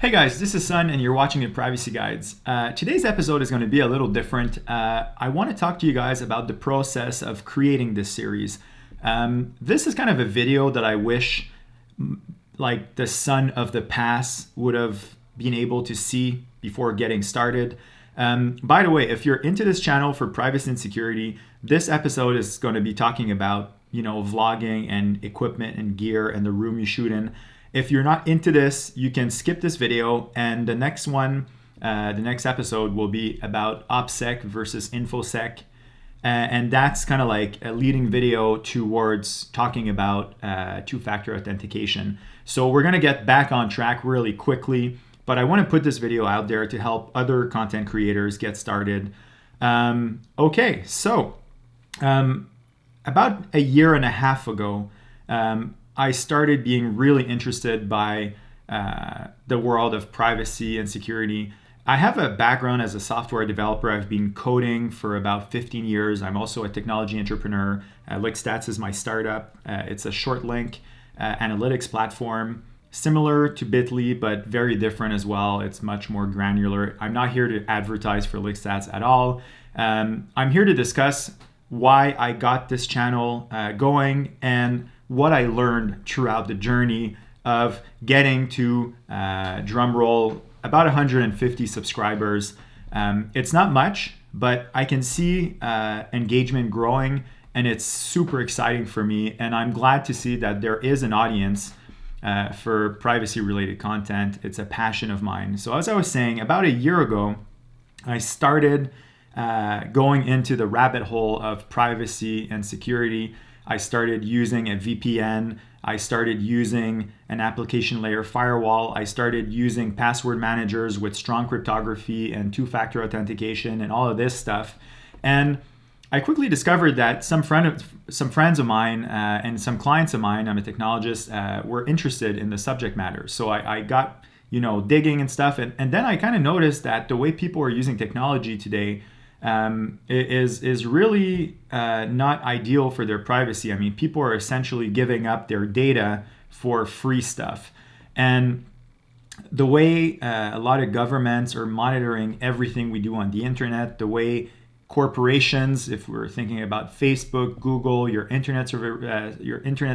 Hey guys, this is Sun and you're watching the Privacy Guides. Today's episode is going to be a little different. I want to talk to you guys about the process of creating this series. This is kind of a video that I wish like the Sun of the past would have been able to see before getting started. By the way, if you're into this channel for privacy and security, this episode is going to be talking about, vlogging and equipment and gear and the room you shoot in. If you're not into this, you can skip this video, and the next one, the next episode will be about OPSEC versus InfoSec, and that's kind of like a leading video towards talking about two-factor authentication. So we're gonna get back on track really quickly, but I want to put this video out there to help other content creators get started. Okay, so about a year and a half ago, I started being really interested by the world of privacy and security. I have a background as a software developer. I've been coding for about 15 years. I'm also a technology entrepreneur. LickStats is my startup. It's a short link analytics platform, similar to Bitly, but very different as well. It's much more granular. I'm not here to advertise for LickStats at all. I'm here to discuss why I got this channel going and what I learned throughout the journey of getting to, drum roll, about 150 subscribers. It's not much, but I can see engagement growing, and it's super exciting for me. And I'm glad to see that there is an audience for privacy-related content. It's a passion of mine. So as I was saying, about a year ago, I started going into the rabbit hole of privacy and security. I started using a VPN. I started using an application layer firewall. I started using password managers with strong cryptography and two-factor authentication and all of this stuff. And I quickly discovered that some friends of mine and some clients of mine, I'm a technologist, were interested in the subject matter. So I got, digging and stuff. And then I kind of noticed that the way people are using technology today is really not ideal for their privacy. I mean, people are essentially giving up their data for free stuff. And the way a lot of governments are monitoring everything we do on the internet, the way corporations, if we're thinking about Facebook, Google, your internet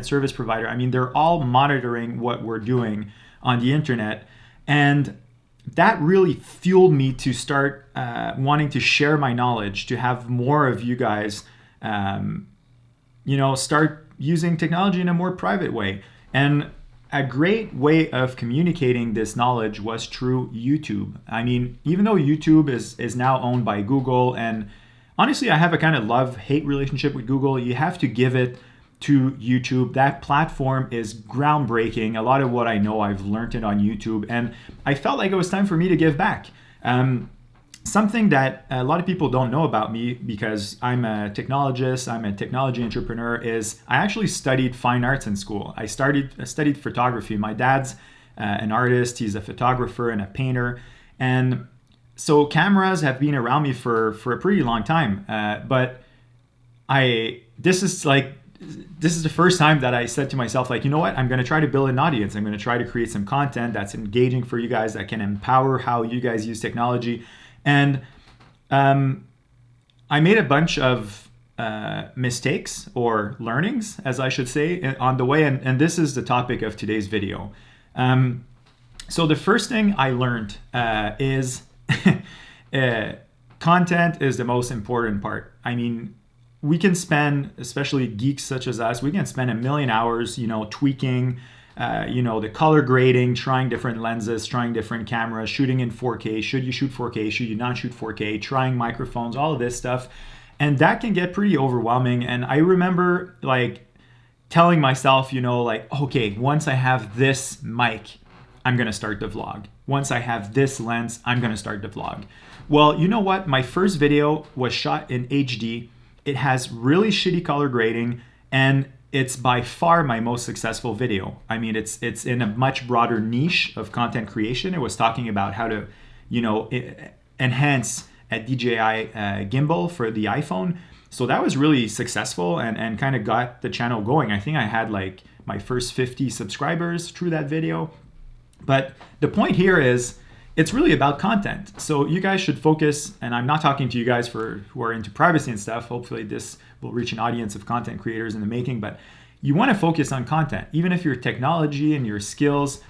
service provider, I mean, they're all monitoring what we're doing on the internet. And that really fueled me to start wanting to share my knowledge, to have more of you guys, start using technology in a more private way. And a great way of communicating this knowledge was through YouTube. I mean, even though YouTube is now owned by Google, and honestly, I have a kind of love-hate relationship with Google, you have to give it to YouTube. That platform is groundbreaking. A lot of what I know, I've learned it on YouTube, and I felt like it was time for me to give back. Something that a lot of people don't know about me, because I'm a technologist, I'm a technology entrepreneur, is I actually studied fine arts in school. I studied photography. My dad's an artist, he's a photographer and a painter, and so cameras have been around me for a pretty long time. But this is the first time that I said to myself, like, you know what, I'm going to try to build an audience. I'm going to try to create some content that's engaging for you guys, that can empower how you guys use technology. And I made a bunch of mistakes, or learnings, as I should say, on the way. And this is the topic of today's video. So the first thing I learned is content is the most important part. I mean, we can spend, especially geeks such as us, we can spend a million hours, tweaking, the color grading, trying different lenses, trying different cameras, shooting in 4K. Should you shoot 4K? Should you not shoot 4K? Trying microphones, all of this stuff. And that can get pretty overwhelming. And I remember telling myself, okay, once I have this mic, I'm going to start the vlog. Once I have this lens, I'm going to start the vlog. Well, you know what? My first video was shot in HD. It has really shitty color grading, and it's by far my most successful video. I mean, it's in a much broader niche of content creation. It was talking about how to, enhance a DJI gimbal for the iPhone. So that was really successful and kind of got the channel going. I think I had my first 50 subscribers through that video. But the point here is it's really about content. So you guys should focus, and I'm not talking to you guys who are into privacy and stuff. Hopefully this will reach an audience of content creators in the making, but you want to focus on content. Even if your technology and your skills,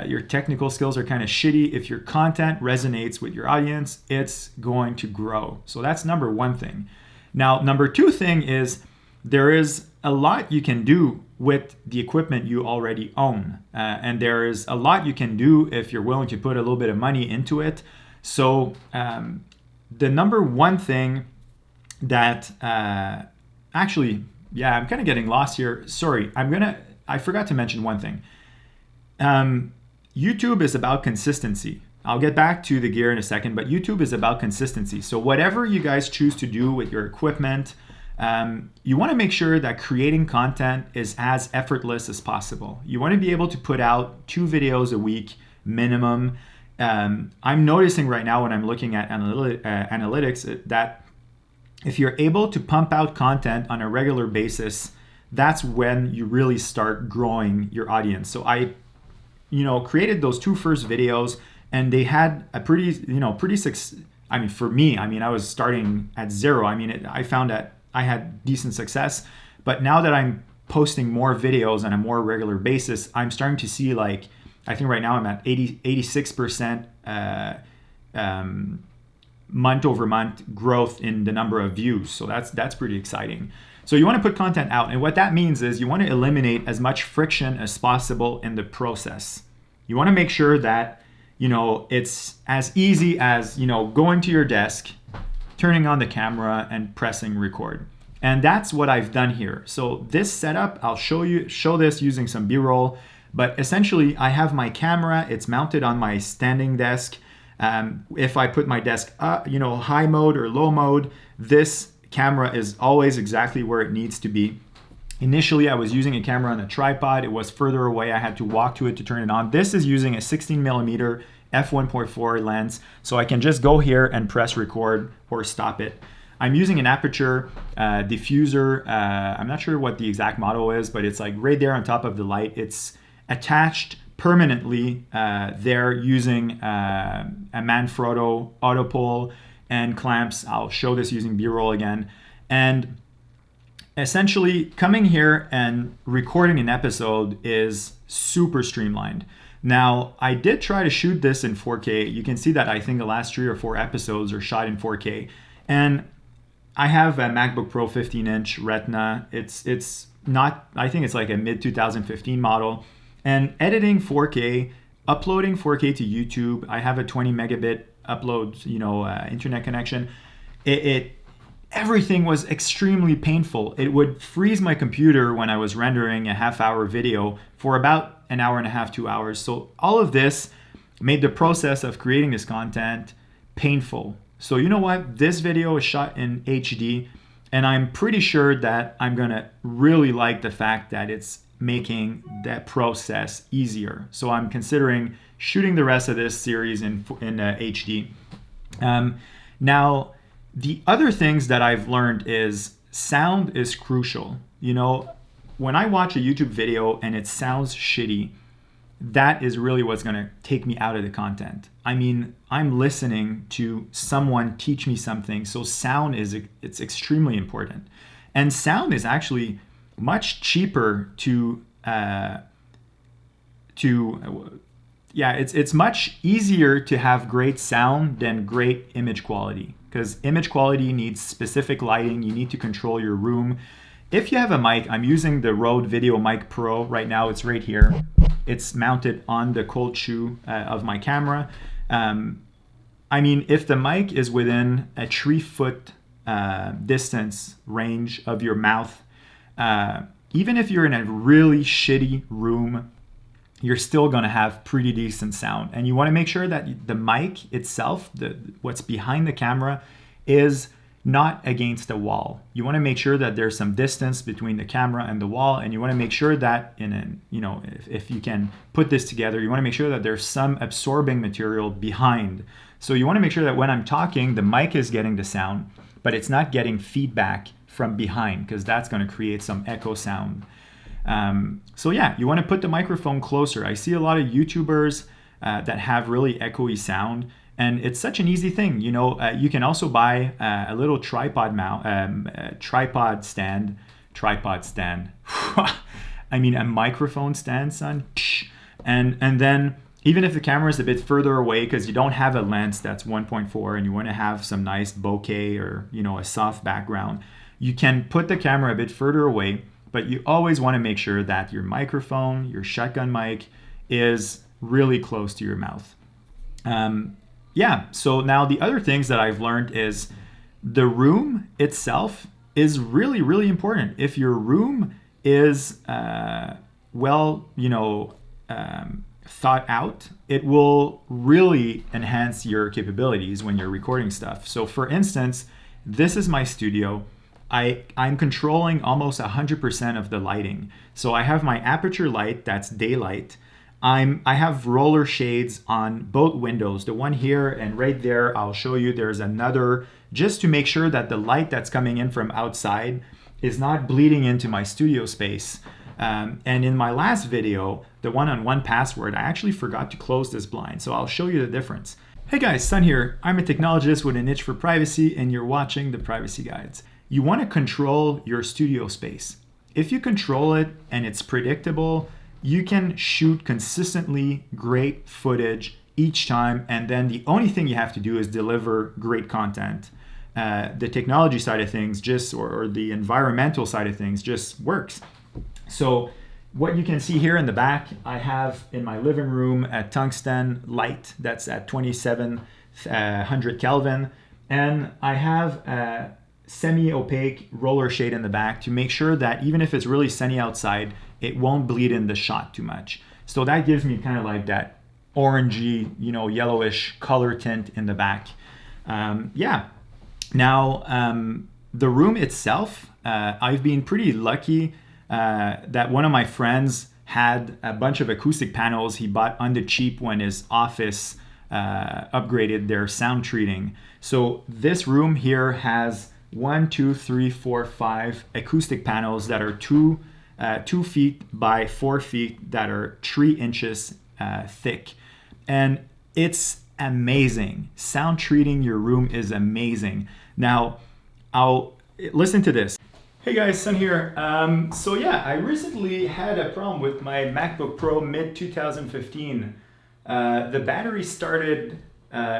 your technical skills are kind of shitty, if your content resonates with your audience, it's going to grow. So that's number one thing. Now, number two thing is there is a lot you can do with the equipment you already own. And there is a lot you can do if you're willing to put a little bit of money into it. So the number one thing that actually, yeah, I'm kind of getting lost here. Sorry, I forgot to mention one thing. YouTube is about consistency. I'll get back to the gear in a second, but YouTube is about consistency. So whatever you guys choose to do with your equipment, you want to make sure that creating content is as effortless as possible. You want to be able to put out 2 videos a week minimum. I'm noticing right now when I'm looking at analytics that if you're able to pump out content on a regular basis, that's when you really start growing your audience. So I created those 2 first videos, and they had a pretty success. I mean, for me, I was starting at 0. I found that I had decent success, but now that I'm posting more videos on a more regular basis, I'm starting to see, like, I think right now I'm at 86% month over month growth in the number of views. So that's pretty exciting. So you want to put content out, and what that means is you want to eliminate as much friction as possible in the process. You want to make sure that it's as easy as going to your desk, turning on the camera, and pressing record. And that's what I've done here. So this setup, I'll show this using some B-roll, but essentially I have my camera, it's mounted on my standing desk. If I put my desk up, high mode or low mode, this camera is always exactly where it needs to be. Initially, I was using a camera on a tripod. It was further away. I had to walk to it to turn it on. This is using a 16mm f1.4 lens, so I can just go here and press record or stop it. I'm using an aperture diffuser. I'm not sure what the exact model is, but it's like right there on top of the light. It's attached permanently there using a Manfrotto auto pole and clamps. I'll show this using B-roll again. And essentially coming here and recording an episode is super streamlined. Now, I did try to shoot this in 4K. You can see that I think the last 3 or 4 episodes are shot in 4K. And I have a MacBook Pro 15-inch Retina. It's not, I think it's like a mid-2015 model. And editing 4K, uploading 4K to YouTube, I have a 20 megabit upload, internet connection. Everything was extremely painful. It would freeze my computer when I was rendering a half-hour video for about an hour and a half, 2 hours. So all of this made the process of creating this content painful. So you know what? This video is shot in HD, and I'm pretty sure that I'm gonna really like the fact that it's making that process easier. So I'm considering shooting the rest of this series in HD. Now, the other things that I've learned is sound is crucial. When I watch a YouTube video and it sounds shitty, that is really what's going to take me out of the content. I'm listening to someone teach me something, so sound it's extremely important. And sound is actually much cheaper it's much easier to have great sound than great image quality, because image quality needs specific lighting. You need to control your room. If you have a mic, I'm using the Rode Video Mic Pro right now. It's right here. It's mounted on the cold shoe of my camera. If the mic is within a 3-foot distance range of your mouth, even if you're in a really shitty room, you're still going to have pretty decent sound. And you want to make sure that the mic itself, what's behind the camera, is not against the wall. You want to make sure that there's some distance between the camera and the wall, and you want to make sure that if you can put this together, you want to make sure that there's some absorbing material behind. So you want to make sure that when I'm talking, the mic is getting the sound, but it's not getting feedback from behind, because that's going to create some echo sound. So yeah, you want to put the microphone closer. I see a lot of YouTubers that have really echoey sound, and it's such an easy thing. You can also buy a little tripod mount, tripod stand. I mean, a microphone stand, son. And then even if the camera is a bit further away because you don't have a lens that's 1.4 and you want to have some nice bokeh or a soft background, you can put the camera a bit further away, but you always want to make sure that your microphone, your shotgun mic, is really close to your mouth. So now the other things that I've learned is the room itself is really, really important. If your room is thought out, it will really enhance your capabilities when you're recording stuff. So for instance, this is my studio. I'm controlling almost 100% of the lighting. So I have my aperture light, that's daylight. I have roller shades on both windows, the one here and right there. I'll show you there's another, just to make sure that the light that's coming in from outside is not bleeding into my studio space. And in my last video, the one on 1Password, I actually forgot to close this blind, so I'll show you the difference. Hey guys, Sun here. I'm a technologist with an itch for privacy, and you're watching the Privacy Guides. You want to control your studio space. If you control it and it's predictable, you can shoot consistently great footage each time, and then the only thing you have to do is deliver great content. The technology side of things or the environmental side of things just works. So what you can see here in the back, I have in my living room a tungsten light that's at 2700 Kelvin, and I have a semi-opaque roller shade in the back to make sure that even if it's really sunny outside, it won't bleed in the shot too much. So that gives me kind of like that orangey, yellowish color tint in the back. Now, the room itself, I've been pretty lucky that one of my friends had a bunch of acoustic panels he bought on the cheap when his office upgraded their sound treating. So this room here has 5 acoustic panels that are 2 feet by 4 feet that are 3 inches thick. And it's amazing. Sound treating your room is amazing. Now, I'll listen to this. Hey guys, Sun here. I recently had a problem with my MacBook Pro mid-2015. The battery started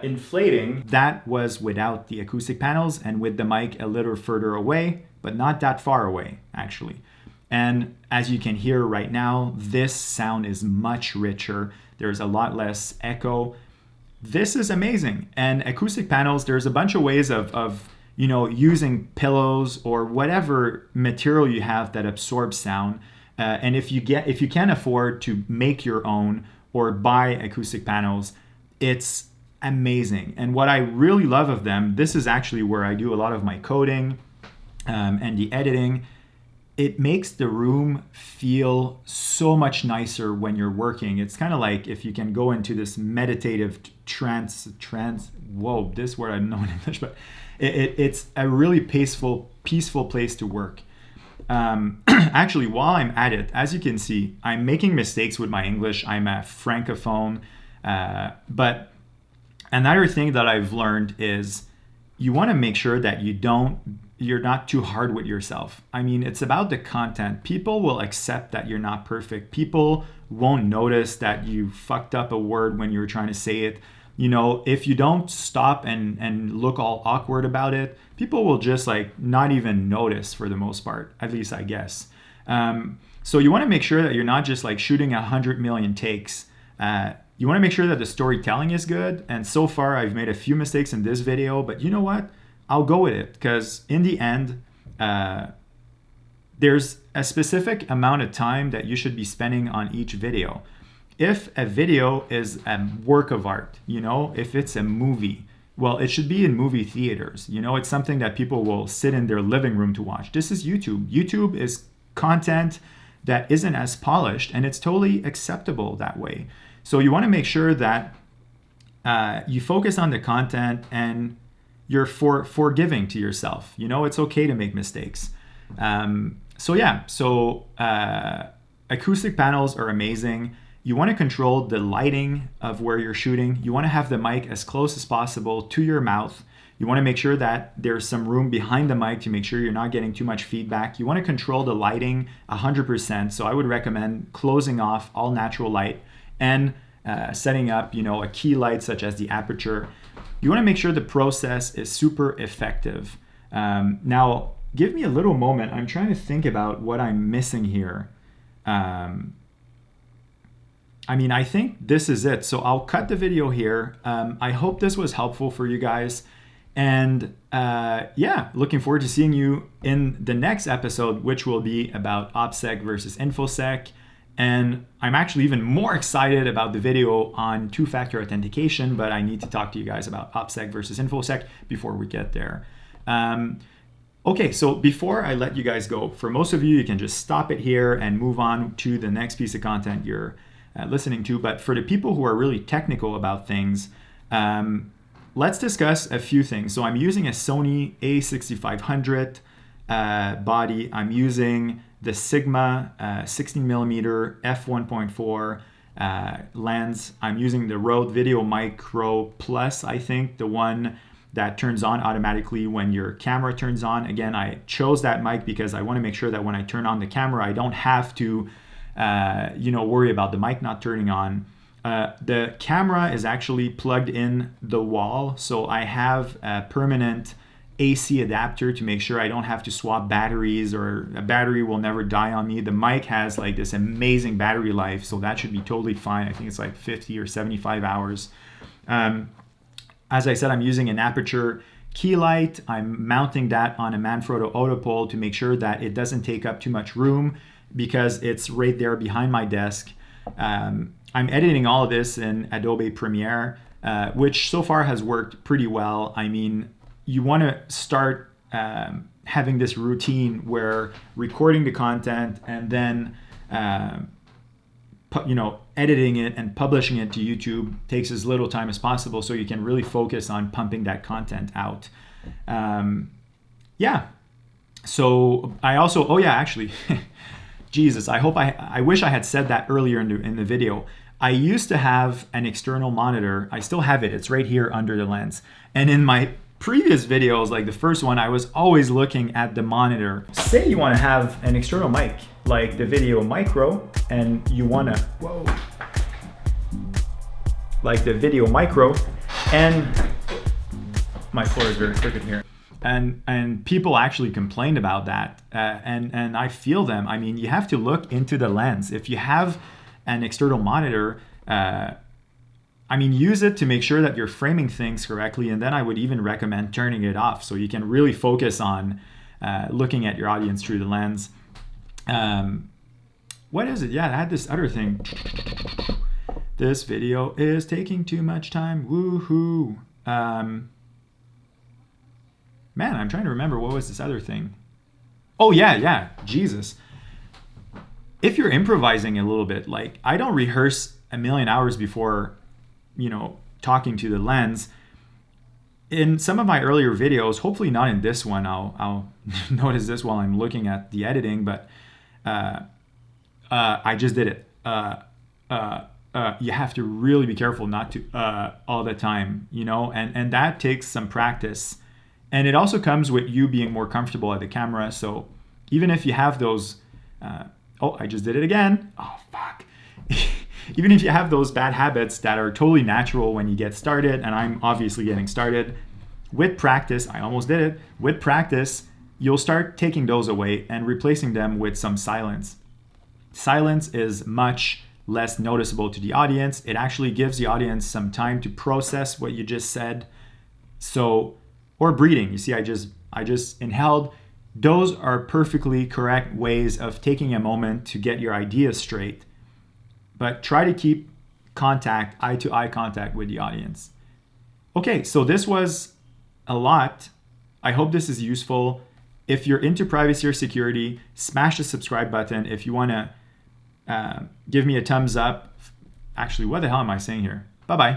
inflating. That was without the acoustic panels and with the mic a little further away, but not that far away, actually. And as you can hear right now, this sound is much richer. There's a lot less echo. This is amazing. And acoustic panels, there's a bunch of ways of using pillows or whatever material you have that absorbs sound. And if you can afford to make your own or buy acoustic panels, it's amazing. And what I really love of them, this is actually where I do a lot of my coding and the editing. It makes the room feel so much nicer when you're working. It's kind of like if you can go into this meditative trance, whoa, this word I don't know in English, but it's a really peaceful place to work. Actually, while I'm at it, as you can see, I'm making mistakes with my English. I'm a francophone. But another thing that I've learned is you want to make sure that you're not too hard with yourself. I mean, it's about the content. People will accept that you're not perfect. People won't notice that you fucked up a word when you were trying to say it. If you don't stop and look all awkward about it, people will just not even notice for the most part, at least I guess. So you want to make sure that you're not just shooting 100 million takes. You want to make sure that the storytelling is good. And so far I've made a few mistakes in this video, but you know what? I'll go with it because in the end, there's a specific amount of time that you should be spending on each video. If a video is a work of art, if it's a movie, well, it should be in movie theaters. It's something that people will sit in their living room to watch. This is YouTube. YouTube is content that isn't as polished, and it's totally acceptable that way. So you want to make sure that you focus on the content and you're forgiving to yourself. It's okay to make mistakes. So yeah, so acoustic panels are amazing. You want to control the lighting of where you're shooting. You want to have the mic as close as possible to your mouth. You want to make sure that there's some room behind the mic to make sure you're not getting too much feedback. You want to control the lighting 100%. So I would recommend closing off all natural light and setting up, a key light such as the aperture. You want to make sure the process is super effective. Now, give me a little moment. I'm trying to think about what I'm missing here. I think this is it. So I'll cut the video here. I hope this was helpful for you guys. And looking forward to seeing you in the next episode, which will be about OPSEC versus InfoSec. And I'm actually even more excited about the video on two-factor authentication, but I need to talk to you guys about OPSEC versus InfoSec before we get there. Okay, so before I let you guys go, for most of you, you can just stop it here and move on to the next piece of content you're listening to. But for the people who are really technical about things, let's discuss a few things. So I'm using a Sony a6500 body. I'm using the Sigma 16mm f1.4 lens. I'm using the Rode Video Micro Plus, I think, the one that turns on automatically when your camera turns on. Again, I chose that mic because I want to make sure that when I turn on the camera, I don't have to worry about the mic not turning on. The camera is actually plugged in the wall, so I have a permanent AC adapter to make sure I don't have to swap batteries, or a battery will never die on me. The mic has like this amazing battery life, so that should be totally fine. I think it's like 50 or 75 hours. As I said, I'm using an aperture key light. I'm mounting that on a Manfrotto Autopole to make sure that it doesn't take up too much room because it's right there behind my desk. I'm editing all of this in Adobe Premiere, which so far has worked pretty well. You want to start having this routine where recording the content and then editing it and publishing it to YouTube takes as little time as possible, so you can really focus on pumping that content out. So I also, actually, Jesus, I wish I had said that earlier in the video. I used to have an external monitor. I still have it. It's right here under the lens. And in my previous videos, like the first one, I was always looking at the monitor. Say you want to have an external mic, like the Video Micro, and you want to, like the Video Micro, and my floor is very crooked here. And people actually complained about that, and I feel them. You have to look into the lens. If you have an external monitor, use it to make sure that you're framing things correctly, and then I would even recommend turning it off so you can really focus on looking at your audience through the lens. What is it? Yeah, I had this other thing. This video is taking too much time. Woohoo! Man, I'm trying to remember what was this other thing. Oh yeah, Jesus. If you're improvising a little bit, like I don't rehearse a million hours before, talking to the lens. In some of my earlier videos, hopefully not in this one, I'll notice this while I'm looking at the editing, but I just did it. You have to really be careful not to all the time, and that takes some practice. And it also comes with you being more comfortable at the camera. So even if you have those, I just did it again. Oh, fuck. Even if you have those bad habits that are totally natural when you get started, and I'm obviously getting started, with practice, I almost did it. With practice, you'll start taking those away and replacing them with some silence. Silence is much less noticeable to the audience. It actually gives the audience some time to process what you just said. Or breathing. You see, I just inhaled. Those are perfectly correct ways of taking a moment to get your ideas straight. But try to keep eye-to-eye contact with the audience. Okay, so this was a lot. I hope this is useful. If you're into privacy or security, smash the subscribe button. If you want to give me a thumbs up. Actually, what the hell am I saying here? Bye-bye.